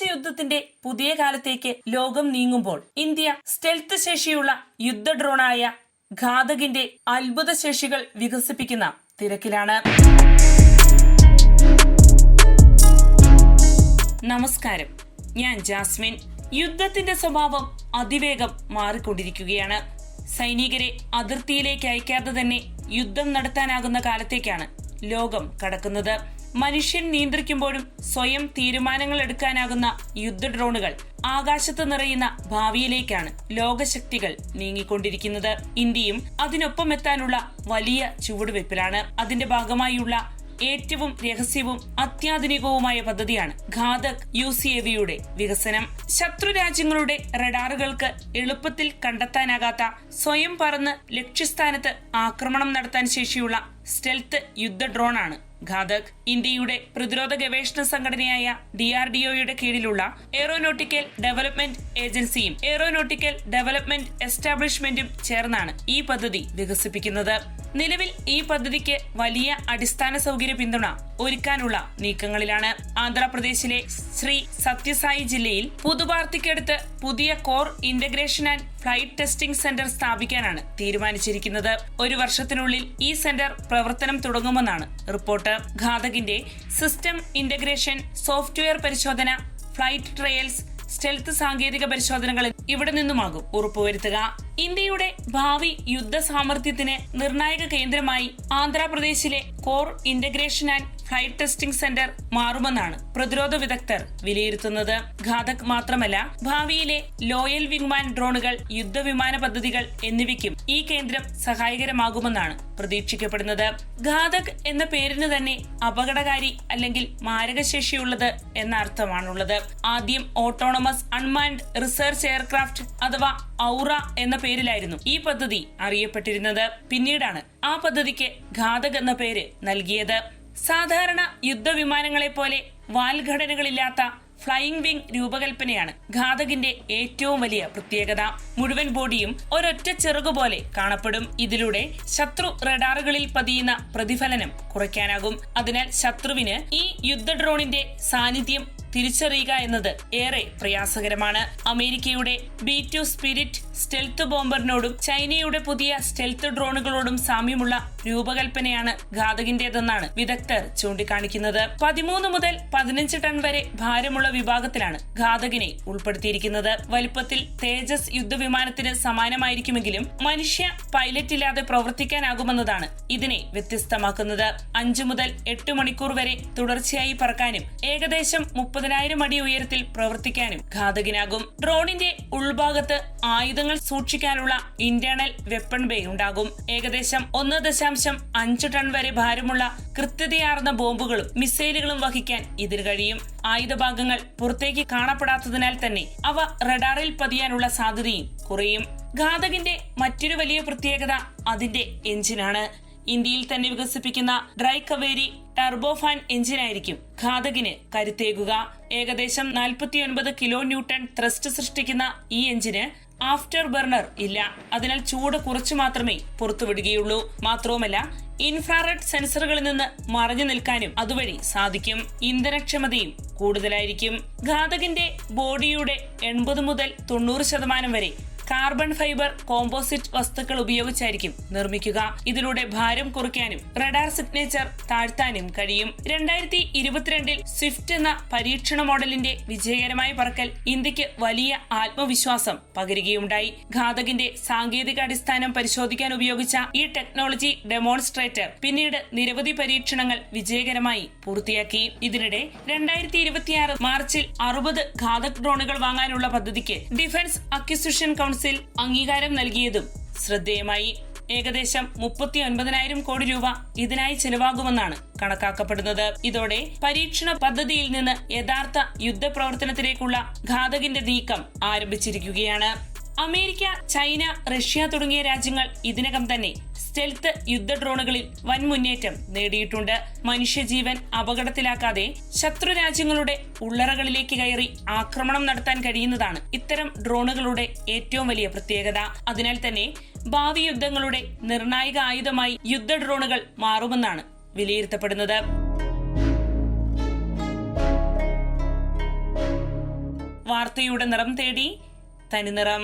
യുദ്ധത്തിന്റെ പുതിയ കാലത്തേക്ക് ലോകം നീങ്ങുമ്പോൾ ഇന്ത്യ സ്റ്റെൽത്ത് ശേഷിയുള്ള യുദ്ധ ഡ്രോണായ ഘാതകിന്റെ അത്ഭുത ശേഷികൾ വികസിപ്പിക്കുന്ന തിരക്കിലാണ്. നമസ്കാരം, ഞാൻ ജാസ്മിൻ. യുദ്ധത്തിന്റെ സ്വഭാവം അതിവേഗം മാറിക്കൊണ്ടിരിക്കുകയാണ്. സൈനികരെ അതിർത്തിയിലേക്ക് അയക്കാതെ തന്നെ യുദ്ധം നടത്താനാകുന്ന കാലത്തേക്കാണ് ലോകം കടക്കുന്നത്. മനുഷ്യൻ നിയന്ത്രിക്കുമ്പോഴും സ്വയം തീരുമാനങ്ങൾ എടുക്കാനാകുന്ന യുദ്ധ ഡ്രോണുകൾ ആകാശത്ത് നിറയുന്ന ഭാവിയിലേക്കാണ് ലോകശക്തികൾ നീങ്ങിക്കൊണ്ടിരിക്കുന്നത്. ഇന്ത്യയും അതിനൊപ്പം എത്താനുള്ള വലിയ ചുവടുവയ്പിലാണ്. അതിന്റെ ഭാഗമായുള്ള ഏറ്റവും രഹസ്യവും അത്യാധുനികവുമായ പദ്ധതിയാണ് ഘാതക് UCAVയുടെ വികസനം. ശത്രു രാജ്യങ്ങളുടെ റഡാറുകൾക്ക് എളുപ്പത്തിൽ കണ്ടെത്താനാകാത്ത, സ്വയം പറന്ന് ലക്ഷ്യസ്ഥാനത്ത് ആക്രമണം നടത്താൻ ശേഷിയുള്ള സ്റ്റെൽത്ത് യുദ്ധ ഡ്രോണാണ് ഘാതക്. ഇന്ത്യയുടെ പ്രതിരോധ ഗവേഷണ സംഘടനയായ DRDOയുടെ കീഴിലുള്ള എയ്റോനോട്ടിക്കൽ ഡെവലപ്മെന്റ് ഏജൻസിയും എയ്റോനോട്ടിക്കൽ ഡെവലപ്മെന്റ് എസ്റ്റാബ്ലിഷ്മെന്റും ചേർന്നാണ് ഈ പദ്ധതി വികസിപ്പിക്കുന്നത്. നിലവിൽ ഈ പദ്ധതിക്ക് വലിയ അടിസ്ഥാന സൗകര്യ പിന്തുണ ഒരുക്കാനുള്ള നീക്കങ്ങളിലാണ്. ആന്ധ്രാപ്രദേശിലെ ശ്രീ സത്യസായി ജില്ലയിൽ പുതുപാർത്തിക്കടുത്ത് പുതിയ core integration and flight testing centre സ്ഥാപിക്കാനാണ് തീരുമാനിച്ചിരിക്കുന്നത്. ഒരു വർഷത്തിനുള്ളിൽ ഈ സെന്റർ പ്രവർത്തനം തുടങ്ങുമെന്നാണ് റിപ്പോർട്ട്. ഘാതകിന്റെ സിസ്റ്റം ഇന്റഗ്രേഷൻ, സോഫ്റ്റ്വെയർ പരിശോധന, ഫ്ലൈറ്റ് ട്രയൽസ്, സ്റ്റെൽത്ത് സാങ്കേതിക പരിശോധനകൾ ഇവിടെ നിന്നുമാകും ഉറപ്പുവരുത്തുക. ഇന്ത്യയുടെ ഭാവി യുദ്ധ സാമർഥ്യത്തിന് നിർണായക കേന്ദ്രമായി ആന്ധ്രാപ്രദേശിലെ core integration and flight testing centre മാറുമെന്നാണ് പ്രതിരോധ വിദഗ്ധർ വിലയിരുത്തുന്നത്. ഘാതക് മാത്രമല്ല, ഭാവിയിലെ ലോയൽ വിങ്മാൻ ഡ്രോണുകൾ, യുദ്ധവിമാന പദ്ധതികൾ എന്നിവയ്ക്കും ഈ കേന്ദ്രം സഹായകരമാകുമെന്നാണ് പ്രതീക്ഷിക്കപ്പെടുന്നത്. ഘാതക് എന്ന പേരിന് തന്നെ അപകടകാരി അല്ലെങ്കിൽ മാരകശേഷിയുള്ളത് എന്ന അർത്ഥമാണുള്ളത്. ആദ്യം ഓട്ടോണമസ് അൺമാൻഡ് റിസർച്ച് എയർക്രാഫ്റ്റ് അഥവാ ഔറ എന്ന പേരിലായിരുന്നു ഈ പദ്ധതി അറിയപ്പെട്ടിരുന്നത്. പിന്നീടാണ് ആ പദ്ധതിക്ക് ഘാതക് എന്ന പേര് നൽകിയത്. സാധാരണ യുദ്ധവിമാനങ്ങളെ പോലെ വാൽഘടനകളില്ലാത്ത ഫ്ലൈയിംഗ് വിംഗ് രൂപകൽപ്പനയാണ് ഘാതകിന്റെ ഏറ്റവും വലിയ പ്രത്യേകത. മുഴുവൻ ബോഡിയും ഒരൊറ്റ ചിറകുപോലെ കാണപ്പെടും. ഇതിലൂടെ ശത്രു റഡാറുകളിൽ പതിയുന്ന പ്രതിഫലനം കുറയ്ക്കാനാകും. അതിനാൽ ശത്രുവിന് ഈ യുദ്ധ ഡ്രോണിന്റെ സാന്നിധ്യം തിരിച്ചറിയുക എന്നത് ഏറെ പ്രയാസകരമാണ്. അമേരിക്കയുടെ B2 സ്പിരിറ്റ് സ്റ്റെൽത്ത് ബോംബറിനോടും ചൈനയുടെ പുതിയ സ്റ്റെൽത്ത് ഡ്രോണുകളോടും സാമ്യമുള്ള രൂപകൽപ്പനയാണ് ഘാതകിന്റേതെന്നാണ് വിദഗ്ധർ ചൂണ്ടിക്കാണിക്കുന്നത്. 13 മുതൽ 15 ടൺ വരെ ഭാരമുള്ള വിഭാഗത്തിലാണ് ഘാതകിനെ ഉൾപ്പെടുത്തിയിരിക്കുന്നത്. വലിപ്പത്തിൽ തേജസ് യുദ്ധവിമാനത്തിന് സമാനമായിരിക്കുമെങ്കിലും മനുഷ്യ പൈലറ്റ് ഇല്ലാതെ പ്രവർത്തിക്കാനാകുമെന്നതാണ് ഇതിനെ വ്യത്യസ്തമാക്കുന്നത്. 5 മുതൽ 8 മണിക്കൂർ വരെ തുടർച്ചയായി പറക്കാനും ഏകദേശം 30,000 അടി ഉയരത്തിൽ പ്രവർത്തിക്കാനും ഘാതകിനാകും. ഡ്രോണിന്റെ ഉൾഭാഗത്ത് ആയുധങ്ങൾ സൂക്ഷിക്കാനുള്ള ഇന്റേണൽ വെപ്പൺ ബേ ഉണ്ടാകും. ഏകദേശം 1.5 ടൺ വരെ ഭാരമുള്ള കൃത്യതയാർന്ന ബോംബുകളും മിസൈലുകളും വഹിക്കാൻ ഇതിന് കഴിയും. ആയുധഭാഗങ്ങൾ പുറത്തേക്ക് കാണപ്പെടാത്തതിനാൽ തന്നെ അവ റഡാറിൽ പതിയാനുള്ള സാധ്യതയും കുറയും. ഘാതകിന്റെ മറ്റൊരു വലിയ പ്രത്യേകത അതിന്റെ എഞ്ചിനാണ്. ഇന്ത്യയിൽ തന്നെ വികസിപ്പിക്കുന്ന ഡ്രൈ കവേരി ടർബോഫാൻ എഞ്ചിനായിരിക്കും ഘാതകിന് കരുത്തേകുക. ഏകദേശം 49 കിലോ ന്യൂട്ടൺ ത്രസ്റ്റ് സൃഷ്ടിക്കുന്ന ഈ എഞ്ചിന് ആഫ്റ്റർ ബർണർ ഇല്ല. അതിനാൽ ചൂട് കുറച്ചു മാത്രമേ പുറത്തുവിടുകയുള്ളൂ. മാത്രവുമല്ല, ഇൻഫ്രാറെഡ് സെൻസറുകളിൽ നിന്ന് മറഞ്ഞു നിൽക്കാനും അതുവഴി സാധിക്കും. ഇന്ധനക്ഷമതയും കൂടുതലായിരിക്കും. ഘാതകിന്റെ ബോഡിയുടെ 80 മുതൽ 90% വരെ കാർബൺ ഫൈബർ കോമ്പോസിറ്റ് വസ്തുക്കൾ ഉപയോഗിച്ചായിരിക്കും നിർമ്മിക്കുക. ഇതിലൂടെ ഭാരം കുറയ്ക്കാനും റഡാർ സിഗ്നേച്ചർ താഴ്ത്താനും കഴിയും. 2022 സ്വിഫ്റ്റ് എന്ന പരീക്ഷണ മോഡലിന്റെ വിജയകരമായ പറക്കൽ ഇന്ത്യക്ക് വലിയ ആത്മവിശ്വാസം പകരുകയുണ്ടായി. ഘാതകിന്റെ സാങ്കേതിക അടിസ്ഥാനം പരിശോധിക്കാൻ ഉപയോഗിച്ച ഈ ടെക്നോളജി ഡെമോൺസ്ട്രേറ്റർ പിന്നീട് നിരവധി പരീക്ഷണങ്ങൾ വിജയകരമായി പൂർത്തിയാക്കി. ഇതിനിടെ 2026 മാർച്ചിൽ 60 ഘാതക് ഡ്രോണുകൾ വാങ്ങാനുള്ള പദ്ധതിക്ക് ഡിഫൻസ് അക്വിസിഷൻ കൗൺസിൽ അംഗീകാരം നൽകിയതും ശ്രദ്ധേയമായി. ഏകദേശം 39,000 കോടി രൂപ ഇതിനായി ചെലവാകുമെന്നാണ് കണക്കാക്കപ്പെടുന്നത്. ഇതോടെ പരീക്ഷണ പദ്ധതിയിൽ നിന്ന് യഥാർത്ഥ യുദ്ധപ്രവർത്തനത്തിലേക്കുള്ള ഘാതകിന്റെ നീക്കം ആരംഭിച്ചിരിക്കുകയാണ്. അമേരിക്ക, ചൈന, റഷ്യ തുടങ്ങിയ രാജ്യങ്ങൾ ഇതിനകം തന്നെ സ്റ്റെൽത്ത് യുദ്ധ ഡ്രോണുകളിൽ വൻ മുന്നേറ്റം നേടിയിട്ടുണ്ട്. മനുഷ്യജീവൻ അപകടത്തിലാക്കാതെ ശത്രു രാജ്യങ്ങളുടെ ഉള്ളറകളിലേക്ക് കയറി ആക്രമണം നടത്താൻ കഴിയുന്നതാണ് ഇത്തരം ഡ്രോണുകളുടെ ഏറ്റവും വലിയ പ്രത്യേകത. അതിനാൽ തന്നെ ഭാവി യുദ്ധങ്ങളുടെ നിർണായക ആയുധമായി യുദ്ധ ഡ്രോണുകൾ മാറുമെന്നാണ് വിലയിരുത്തപ്പെടുന്നത്. വാർത്തയുടെ നിറം തേടി തനിനിറം.